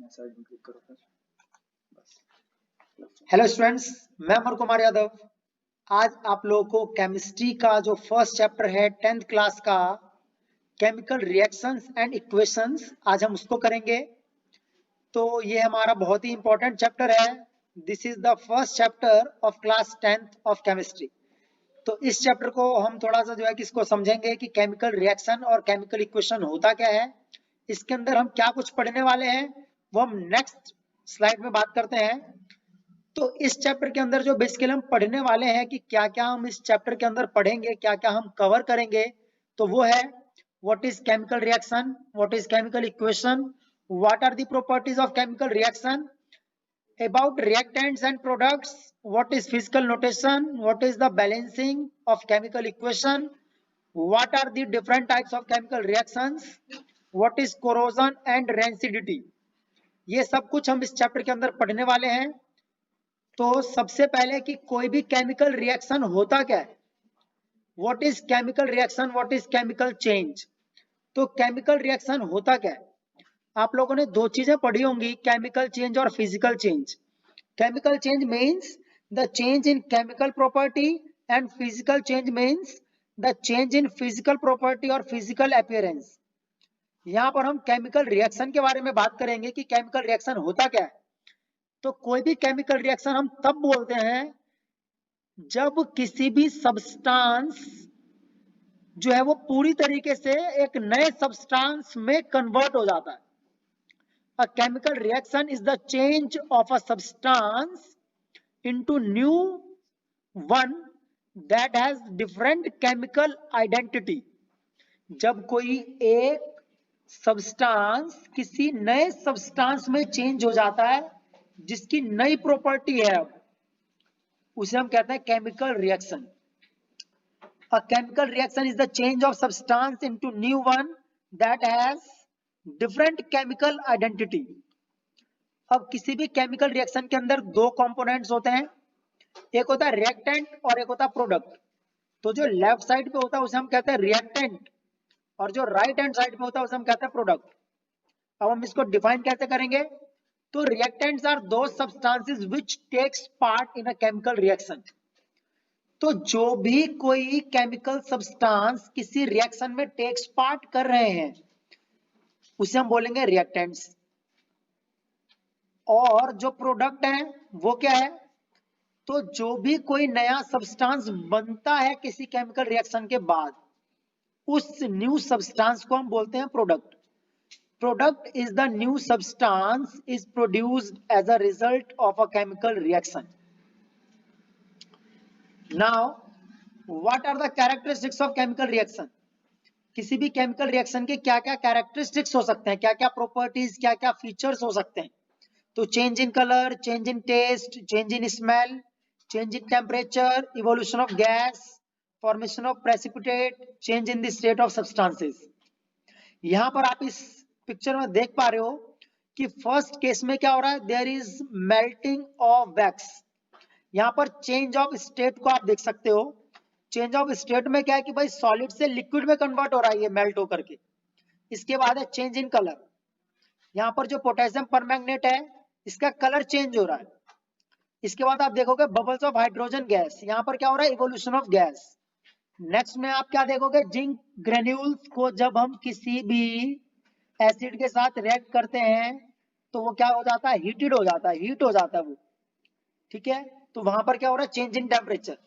Side में click करो फिर बस। हेलो स्टूडेंट्स, मैं अमर कुमार यादव। आज आप लोगों को केमिस्ट्री का जो फर्स्ट चैप्टर है 10th क्लास का केमिकल रिएक्शंस एंड इक्वेशंस, आज हम उसको करेंगे। तो ये हमारा बहुत ही इंपॉर्टेंट चैप्टर है। This is the first chapter of class 10th of chemistry. तो इस चैप्टर को हम थोड़ा सा जो है किसको समझेंगे कि केमिकल रिएक्शन और केमिकल इक्वेशन होता क्या है, इसके अंदर हम क्या कुछ पढ़ने वाले हैं वो हम नेक्स्ट स्लाइड में बात करते हैं। तो इस चैप्टर के अंदर जो बेसिकली हम पढ़ने वाले हैं कि क्या क्या हम इस चैप्टर के अंदर पढ़ेंगे, क्या क्या हम कवर करेंगे, तो वो है what is chemical reaction, what is chemical equation, what are the properties of chemical reaction, about reactants and products, what is physical notation, what is the balancing of chemical equation, what are the different types of chemical reactions, what is corrosion and rancidity। ये सब कुछ हम इस chapter के अंदर पढ़ने वाले हैं। तो सबसे पहले कि कोई भी केमिकल रिएक्शन होता क्या है, what is chemical reaction, what is chemical change. तो केमिकल रिएक्शन होता क्या है, आप लोगों ने दो चीजें पढ़ी होंगी, केमिकल चेंज और physical change. Chemical change means the change in chemical property and physical change means the change in physical property और फिजिकल अपीयरेंस। यहाँ पर हम केमिकल रिएक्शन के बारे में बात करेंगे कि केमिकल रिएक्शन होता क्या है। तो कोई भी केमिकल रिएक्शन हम तब बोलते हैं जब किसी भी सब्सटेंस जो है वो पूरी तरीके से एक नए सब्सटेंस में कन्वर्ट हो जाता है। A chemical reaction is the change of a substance into new one that has different chemical identity। जब कोई एक सब्सटेंस किसी नए सब्सटेंस में चेंज हो जाता है जिसकी नई प्रॉपर्टी है, उसे हम कहते हैं chemical reaction. A chemical reaction is the change of substance into new one that has different chemical identity। अब किसी भी केमिकल रिएक्शन के अंदर दो कंपोनेंट्स होते हैं, एक होता है रिएक्टेंट और एक होता है प्रोडक्ट। तो जो लेफ्ट साइड पे होता है उसे हम कहते हैं रिएक्टेंट और जो राइट हैंड साइड पे होता है उसे हम कहते हैं प्रोडक्ट। अब हम इसको डिफाइन कैसे करेंगे, तो reactants are those substances which takes part in a chemical reaction. तो जो भी कोई केमिकल सब्सटेंस किसी रिएक्शन में टेक्स पार्ट कर रहे हैं उसे हम बोलेंगे रिएक्टेंट्स। और जो प्रोडक्ट है वो क्या है, तो जो भी कोई नया सब्सटेंस बनता है किसी केमिकल रिएक्शन के बाद, उस न्यू सब्सटेंस को हम बोलते हैं product. Product is the new substance is produced as a result of a chemical reaction. Now what are the characteristics of chemical reaction. किसी भी केमिकल रिएक्शन के क्या क्या कैरेक्टरिस्टिक्स हो सकते हैं, क्या क्या प्रॉपर्टीज, क्या क्या फीचर्स हो सकते हैं। तो change in colour, change in taste, change in smell, change in temperature, evolution of gas, formation of precipitate, change in the state of substances। यहां पर आप इस पिक्चर में देख पा रहे हो कि फर्स्ट केस में क्या हो रहा है, there is melting of wax. यहां पर चेंज ऑफ स्टेट को आप देख सकते हो। चेंज ऑफ स्टेट में क्या है कि भाई सॉलिड से लिक्विड में कन्वर्ट हो रहा है ये मेल्ट होकर के। इसके बाद है चेंज इन कलर। यहां पर जो पोटेशियम परमैंगनेट है इसका कलर चेंज हो रहा है। इसके बाद आप देखोगे बबल्स ऑफ हाइड्रोजन गैस, यहां पर क्या हो रहा है, इवोल्यूशन ऑफ गैस। नेक्स्ट में आप क्या देखोगे, जिंक ग्रेन्यूल्स को जब हम किसी भी एसिड के साथ रिएक्ट करते हैं तो वो क्या हो जाता है, हीटेड हो जाता है, हीट हो जाता है वो, ठीक है। तो वहां पर क्या हो रहा है, चेंज इन टेम्परेचर।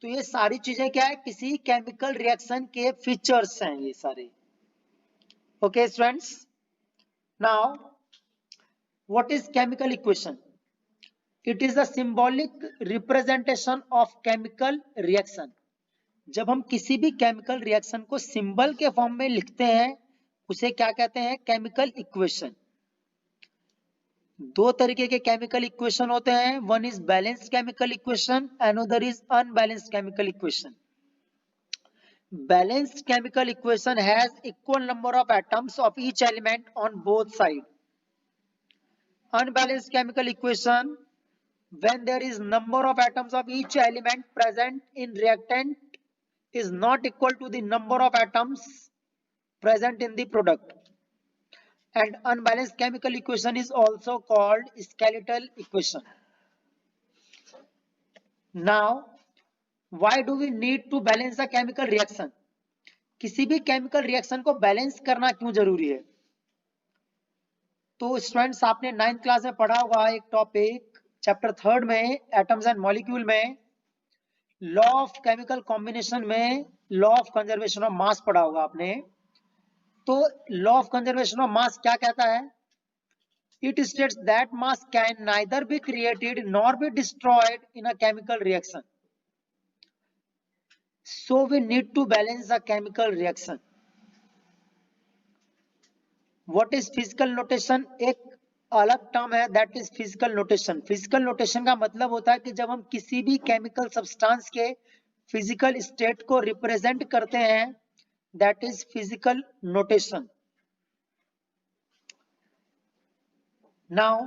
तो ये सारी चीजें क्या है, किसी केमिकल रिएक्शन के फीचर्स हैं ये सारे। Okay students, now what is chemical equation. It is the symbolic representation of chemical reaction। जब हम किसी भी केमिकल रिएक्शन को सिंबल के फॉर्म में लिखते हैं उसे क्या कहते हैं, केमिकल इक्वेशन। दो तरीके के केमिकल इक्वेशन होते हैं, one is balanced chemical equation, another is unbalanced chemical equation. Balanced chemical equation has equal number of atoms of each element on both side. Unbalanced chemical equation when there is number of atoms of each element present in reactant is not equal to the number of atoms present in the product। and unbalanced chemical equation is also called skeletal equation. Now, why do we need to balance a chemical reaction? किसी भी chemical reaction को balance करना क्यों जरूरी है? तो students आपने 9th class में पढ़ा होगा एक टॉपिक चैप्टर 3 में एटम्स एंड मॉलिक्यूल में लॉ ऑफ केमिकल कॉम्बिनेशन में law of conservation of mass पढ़ा होगा आपने. तो law of conservation of mass क्या कहता है? It states that mass can neither be created nor be destroyed in a chemical reaction. So we need to balance a chemical reaction. What is physical notation? एक अलग term है, that is physical notation. Physical notation का मतलब होता है कि जब हम किसी भी केमिकल सब्सटेंस के फिजिकल स्टेट को रिप्रेजेंट करते हैं, that is physical notation. Now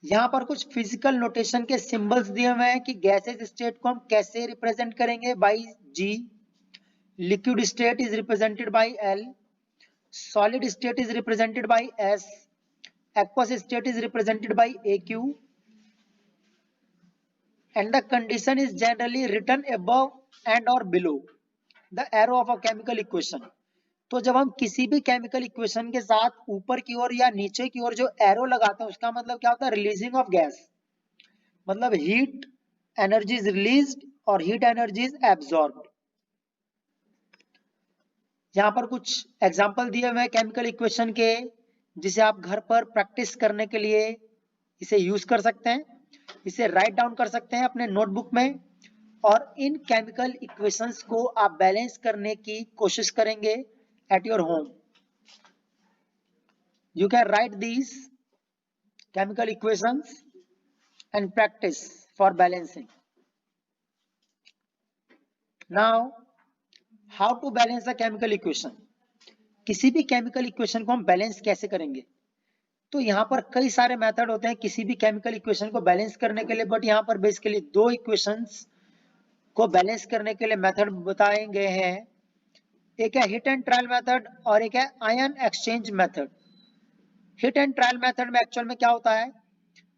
यहां पर कुछ फिजिकल नोटेशन के सिंबल्स दिए हुए हैं कि गैसेज स्टेट को हम कैसे रिप्रेजेंट करेंगे. By G. Liquid state is represented by L. solid state is represented by S. Aqueous state is represented by AQ. And the condition is generally written above and or below the arrow of a chemical equation. तो जब हम किसी भी chemical equation के साथ ऊपर की ओर या नीचे की ओर जो एरो लगाते हैं उसका मतलब क्या होता है? Releasing of gas. मतलब हीट एनर्जी इज रिलीज्ड और हीट एनर्जी इज एब्जॉर्ब्ड. यहाँ पर कुछ एग्जाम्पल दिए हुए हैं केमिकल इक्वेशन के, जिसे आप घर पर प्रैक्टिस करने के लिए इसे यूज कर सकते हैं. इसे राइट डाउन कर सकते हैं अपने नोटबुक में और इन केमिकल इक्वेशंस को आप बैलेंस करने की कोशिश करेंगे at your home. You can write these chemical equations and practice for balancing. Now how to balance a chemical equation. किसी भी केमिकल इक्वेशन को हम बैलेंस कैसे करेंगे? तो यहाँ पर कई सारे मेथड होते हैं किसी भी केमिकल इक्वेशन को बैलेंस करने के लिए, बट यहाँ पर बेसिकली दो इक्वेशंस को बैलेंस करने के लिए मेथड बताए गए हैं. एक है हिट एंड ट्रायल मेथड और एक है ion exchange method. Hit and trial method में एक्चुअल में क्या होता है?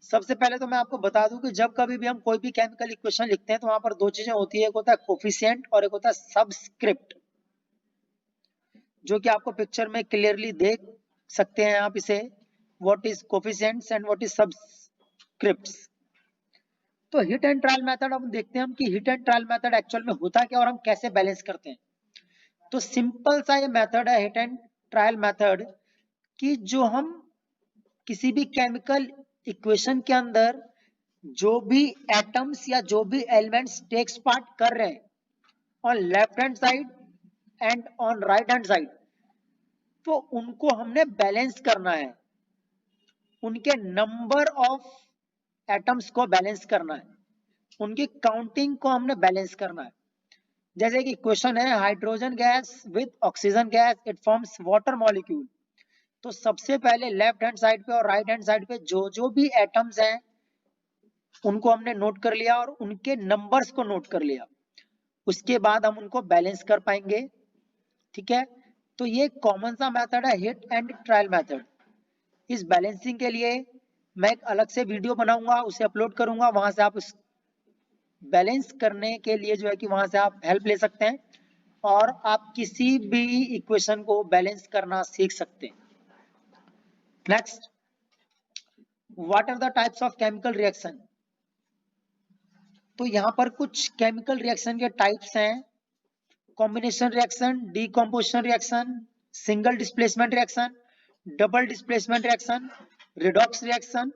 सबसे पहले तो मैं आपको बता दूं कि जब कभी भी हम कोई भी केमिकल इक्वेशन लिखते हैं तो वहां पर दो चीजें होती है. एक होता है कोफिशिएंट और एक होता है सबस्क्रिप्ट, जो कि आपको पिक्चर में क्लियरली देख सकते हैं आप इसे. What is coefficients and what is subscripts. तो हिट एंड ट्रायल मेथड अब देखते हैं हम कि hit and trial method actual में होता क्या और हम कैसे बैलेंस करते हैं. तो सिंपल सा ये मेथड है हिट एंड ट्रायल मेथड कि जो हम किसी भी केमिकल इक्वेशन के अंदर जो भी एटम्स या जो भी एलिमेंट्स टेक्स पार्ट कर रहे हैं on left hand side and on right hand side, तो उनको हमने बैलेंस करना है. उनके नंबर ऑफ एटम्स को बैलेंस करना है, उनकी काउंटिंग को हमने बैलेंस करना है. जैसे कि क्वेश्चन है hydrogen gas with oxygen gas it forms water molecule. तो सबसे पहले लेफ्ट हैंड साइड पे और राइट हैंड साइड पे जो भी एटम्स हैं उनको हमने नोट कर लिया और उनके नंबर्स को नोट कर लिया. उसके बाद हम उनको बैलेंस कर पाएंगे. ठीक है, तो ये कॉमन सा मेथड है हिट एंड ट्रायल मेथड. इस बैलेंसिंग के लिए मैं एक अलग से वीडियो बनाऊंगा, उसे अपलोड करूंगा. वहां से आप उस बैलेंस करने के लिए जो है कि वहां से आप हेल्प ले सकते हैं और आप किसी भी इक्वेशन को बैलेंस करना सीख सकते हैं. Next, what are the types of chemical reaction. तो यहाँ पर कुछ केमिकल रिएक्शन के टाइप्स हैं. Combination reaction, decomposition reaction, single displacement reaction, double displacement reaction, redox reaction,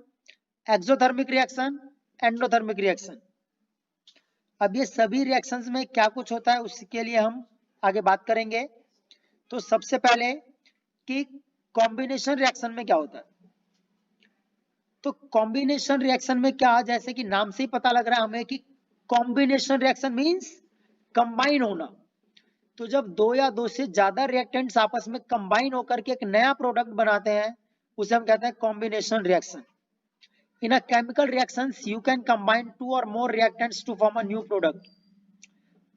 exothermic reaction, endothermic reaction. अब ये सभी रिएक्शंस में क्या कुछ होता है उसके लिए हम आगे बात करेंगे. तो सबसे पहले कि कॉम्बिनेशन रिएक्शन में क्या होता है. तो कॉम्बिनेशन रिएक्शन में क्या, जैसे कि नाम से ही पता लग रहा है हमें कि कॉम्बिनेशन रिएक्शन मींस कंबाइन होना. तो जब दो या दो से ज्यादा रिएक्टेंट्स आपस में कंबाइन होकर के एक नया प्रोडक्ट बनाते हैं उसे हम कहते हैं combination reaction. In a chemical reactions you can combine two or more reactants to form a new product.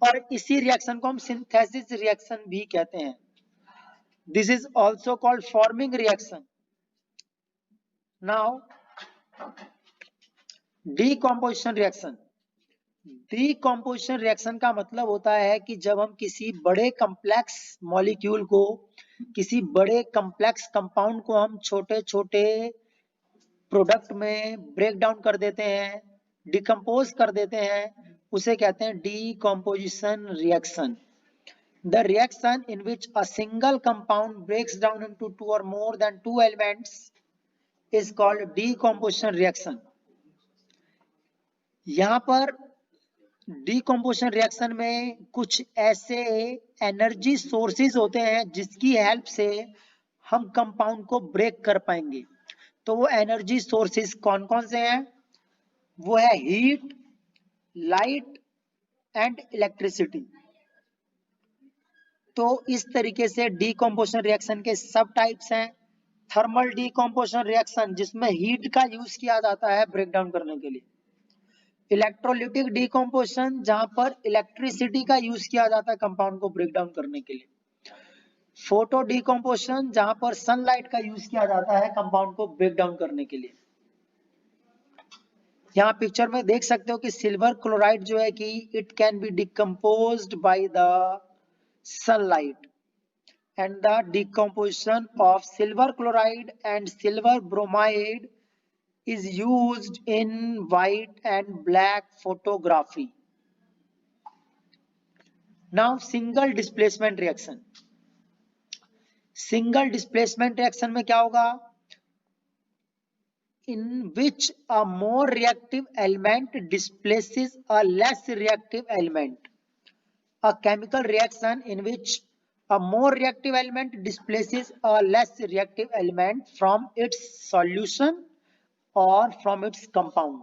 और इसी रिएक्शन को हम सिंथेसिस रिएक्शन भी कहते हैं. This is also called forming reaction. Now, decomposition reaction. Decomposition reaction का मतलब होता है कि जब हम किसी बड़े कम्प्लेक्स मॉलिक्यूल को, किसी बड़े कम्प्लेक्स कंपाउंड को हम छोटे छोटे प्रोडक्ट में ब्रेक डाउन कर देते हैं, डिकम्पोज कर देते हैं, उसे कहते हैं decomposition reaction. The reaction in which a single compound breaks down into two or more than two elements is called decomposition reaction. यहाँ पर डीकम्पोजिशन रिएक्शन में कुछ ऐसे एनर्जी सोर्सेज होते हैं जिसकी हेल्प से हम कंपाउंड को ब्रेक कर पाएंगे. तो वो एनर्जी सोर्सेज कौन कौन से हैं? वो है हीट, लाइट एंड इलेक्ट्रिसिटी. तो इस तरीके से डीकम्पोजिशन रिएक्शन के सब टाइप्स हैं. थर्मल डीकम्पोजिशन रिएक्शन जिसमें हीट का यूज किया जाता है ब्रेक डाउन करने के लिए. इलेक्ट्रोलिटिक डीकम्पोजिशन जहां पर इलेक्ट्रिसिटी का यूज किया जाता है कंपाउंड को ब्रेक डाउन करने के लिए. फोटो डीकम्पोजिशन जहां पर सनलाइट का यूज किया जाता है कंपाउंड को ब्रेक डाउन करने के लिए. यहाँ पिक्चर में देख सकते हो कि सिल्वर क्लोराइड जो है कि it can be decomposed by the sunlight, and the decomposition of silver chloride and silver bromide is used in white and black photography. Now single displacement reaction. Single displacement reaction में क्या होगा? In which a more reactive element displaces a less reactive element. A chemical reaction in which a more reactive element displaces a less reactive element from its solution और from its compound.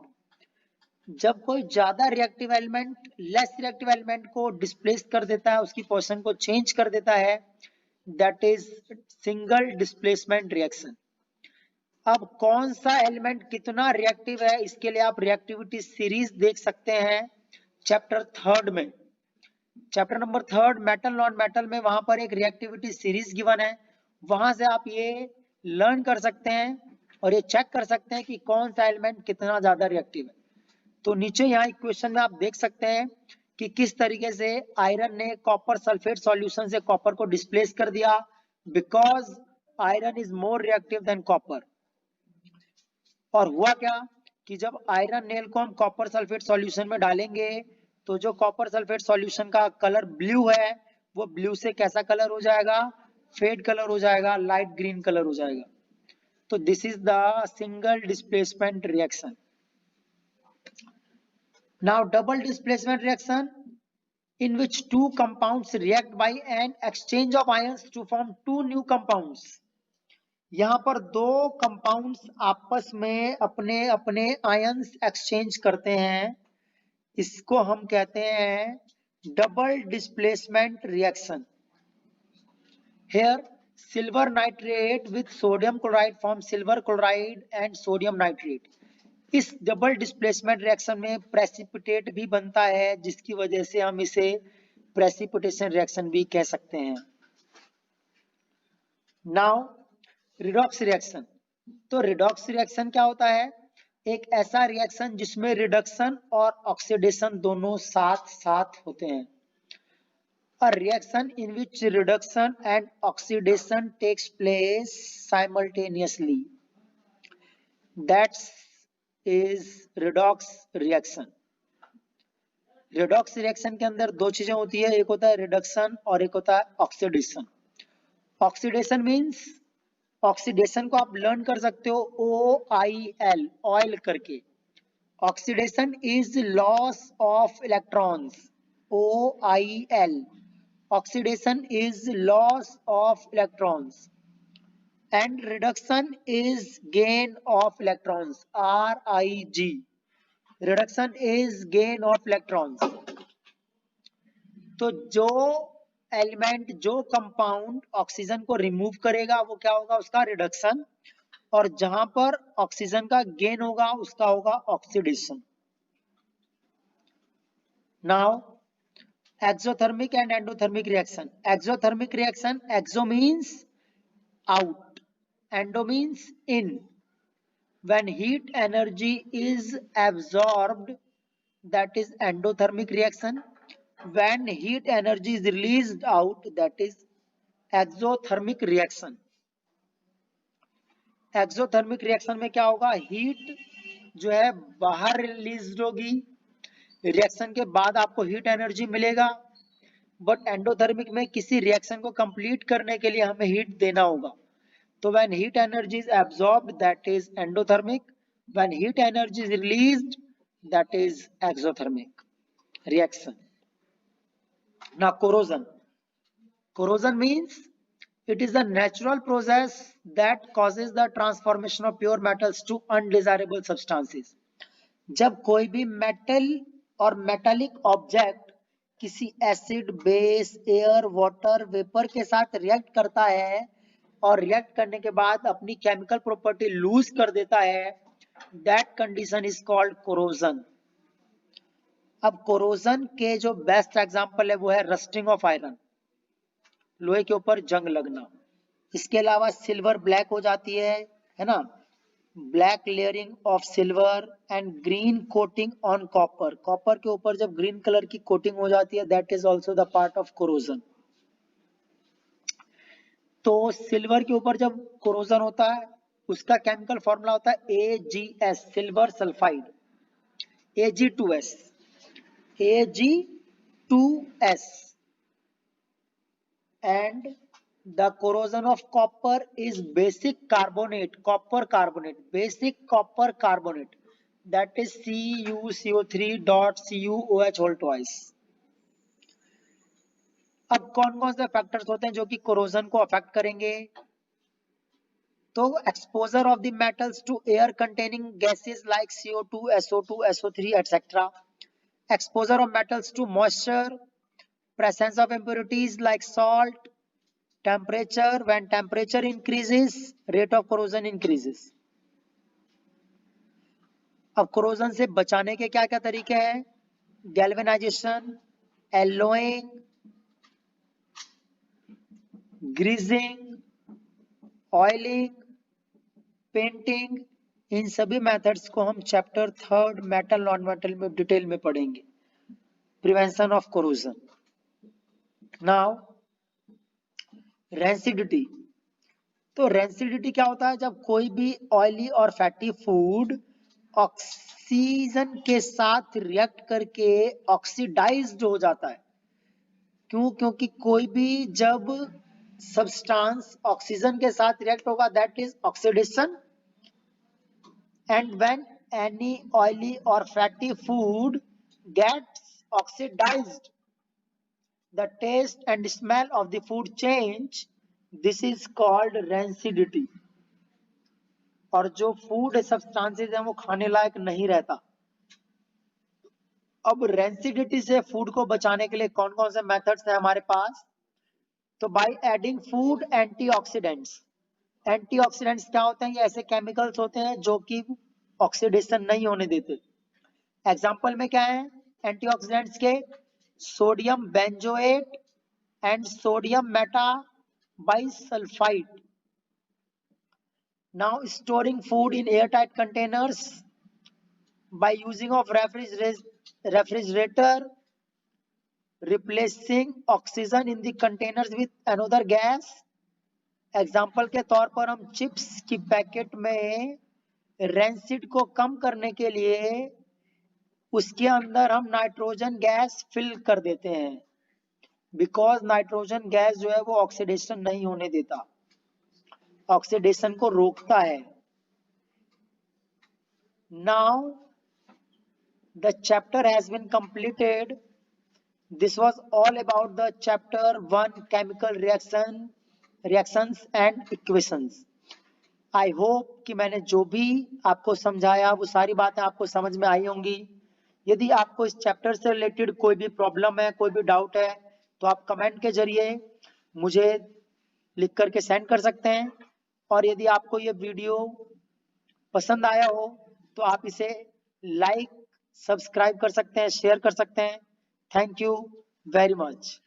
जब कोई ज्यादा reactive element less reactive element को displace कर देता है, उसकी position को चेंज कर देता है, that is single displacement reaction. अब कौन सा एलिमेंट कितना रिएक्टिव है इसके लिए आप रिएक्टिविटी सीरीज देख सकते हैं चैप्टर 3 में. Chapter number 3 metal non metal में वहां पर एक रिएक्टिविटी सीरीज गिवन है. वहां से आप ये लर्न कर सकते हैं और ये चेक कर सकते हैं कि कौन सा एलिमेंट कितना ज्यादा रिएक्टिव है. तो नीचे यहाँ इक्वेशन में आप देख सकते हैं कि किस तरीके से आयरन ने कॉपर सल्फेट सॉल्यूशन से कॉपर को डिस्प्लेस कर दिया, because iron is more reactive than copper. और हुआ क्या कि जब आयरन नेल को हम कॉपर सल्फेट सॉल्यूशन में डालेंगे तो जो कॉपर सल्फेट सॉल्यूशन का कलर ब्लू है वो ब्लू से कैसा कलर हो जाएगा? फेड कलर हो जाएगा, लाइट ग्रीन कलर हो जाएगा. So this is the single displacement reaction. Now double displacement reaction in which two compounds react by an exchange of ions to form two new compounds. यहाँ पर दो compounds आपस में अपने अपने आयंस एक्सचेंज करते हैं, इसको हम कहते हैं double displacement reaction. Here silver nitrate with sodium chloride forms silver chloride and sodium nitrate. इस डबल डिस्प्लेसमेंट रिएक्शन में प्रेसिपिटेट भी बनता है जिसकी वजह से हम इसे प्रेसिपिटेशन रिएक्शन भी कह सकते हैं. Now redox reaction. तो रिडॉक्स रिएक्शन क्या होता है? एक ऐसा रिएक्शन जिसमें रिडक्शन और ऑक्सीडेशन दोनों साथ साथ होते हैं. A reaction in which reduction and oxidation takes place simultaneously. That is redox reaction. Redox reaction के अंदर दो चीजें होती है, एक होता है रिडक्शन और एक होता है ऑक्सीडेशन. ऑक्सीडेशन मीन्स, ऑक्सीडेशन को आप लर्न कर सकते हो OIL, ऑयल करके. Oxidation is loss of electrons, OIL. Oxidation is loss of electrons and reduction is gain of electrons, RIG. Reduction is gain of electrons. तो जो एलिमेंट, जो compound oxygen को रिमूव करेगा वो क्या होगा? उसका रिडक्शन. और जहां पर ऑक्सीजन का गेन होगा उसका होगा oxidation. Now exothermic and endothermic reaction. Exothermic reaction, exo means out. Endo means in. When heat energy is absorbed, that is endothermic reaction. When heat energy is released out, that is exothermic reaction. Exothermic reaction में क्या होगा, heat जो है बाहर release होगी, reaction के बाद आपको हीट एनर्जी मिलेगा, बट एंडोथर्मिक में किसी रिएक्शन को कंप्लीट करने के लिए हमें हीट देना होगा. तो when heat energy is absorbed that is endothermic, when heat energy is released that is exothermic reaction. Now corrosion. Corrosion means it is a natural process that causes the transformation of pure metals to undesirable substances. जब कोई भी metal और metallic object किसी acid, base, air, water, vapour के साथ react करता है और रिएक्ट करने के बाद अपनी केमिकल प्रॉपर्टी लूज कर देता है, that condition is called corrosion. अब कोरोजन के जो बेस्ट एग्जांपल है वो है रस्टिंग ऑफ आयरन, लोहे के ऊपर जंग लगना. इसके अलावा सिल्वर ब्लैक हो जाती है ना, black layering of silver and green coating on copper. Copper के ऊपर जब ग्रीन कलर की कोटिंग हो जाती है, that is also the part of corrosion. तो सिल्वर के ऊपर जब कोरोजन होता है, उसका केमिकल फॉर्मूला होता है AgS, silver sulphide, Ag2S, Ag2S. and the corrosion of copper is basic carbonate, copper carbonate, basic copper carbonate, that is CuCO3.CuOH whole twice. अब कौन कौन से फैक्टर्स होते हैं जो कि कोरोजन को अफेक्ट करेंगे? तो exposure of the metals to air containing gases like CO2, SO2, SO3 etc. Exposure of metals to moisture, presence of impurities like salt, temperature. When temperature increases, rate of corrosion increases. अब corrosion से बचाने के क्या क्या तरीके हैं? galvanization, alloying, greasing, oiling, painting. इन सभी methods को हम चैप्टर 3 मेटल नॉन मेटल में डिटेल में पढ़ेंगे. Prevention of corrosion. Now rancidity. तो रेंसिडिटी क्या होता है? जब कोई भी oily or fatty food oxygen के साथ रिएक्ट करके ऑक्सीडाइज्ड हो जाता है. क्यों? क्योंकि कोई भी जब सब्सटेंस ऑक्सीजन के साथ रिएक्ट होगा, that is oxidation. And when any oily or fatty food gets oxidised, the taste and smell of the food change. This is called rancidity. और जो फूड सब्सटेंसेस हैं वो खाने लायक नहीं रहता. अब रेंसिडिटी से फूड को बचाने के लिए कौन कौन से मेथड्स हैं हमारे पास? तो by adding food antioxidants. Antioxidants क्या होते हैं? ये ऐसे केमिकल्स होते हैं जो कि ऑक्सीडेशन नहीं होने देते. एग्जांपल में क्या है एंटीऑक्सीडेंट्स के? Sodium benzoate and sodium metabisulfite. Now storing food in airtight containers by using of refrigerator, replacing oxygen in the containers with another gas. Example के तौर पर हम चिप्स की पैकेट में रेंसिड को कम करने के लिए उसके अंदर हम नाइट्रोजन गैस फिल कर देते हैं, बिकॉज नाइट्रोजन गैस जो है वो ऑक्सीडेशन नहीं होने देता, ऑक्सीडेशन को रोकता है. Now the chapter has been completed. This was all about the chapter 1 chemical reactions and equations. I hope कि मैंने जो भी आपको समझाया वो सारी बातें आपको समझ में आई होंगी. यदि आपको इस चैप्टर से रिलेटेड कोई भी प्रॉब्लम है, कोई भी डाउट है, तो आप कमेंट के जरिए मुझे लिख करके सेंड कर सकते हैं. और यदि आपको ये वीडियो पसंद आया हो तो आप इसे लाइक, सब्सक्राइब कर सकते हैं, शेयर कर सकते हैं. Thank you very much.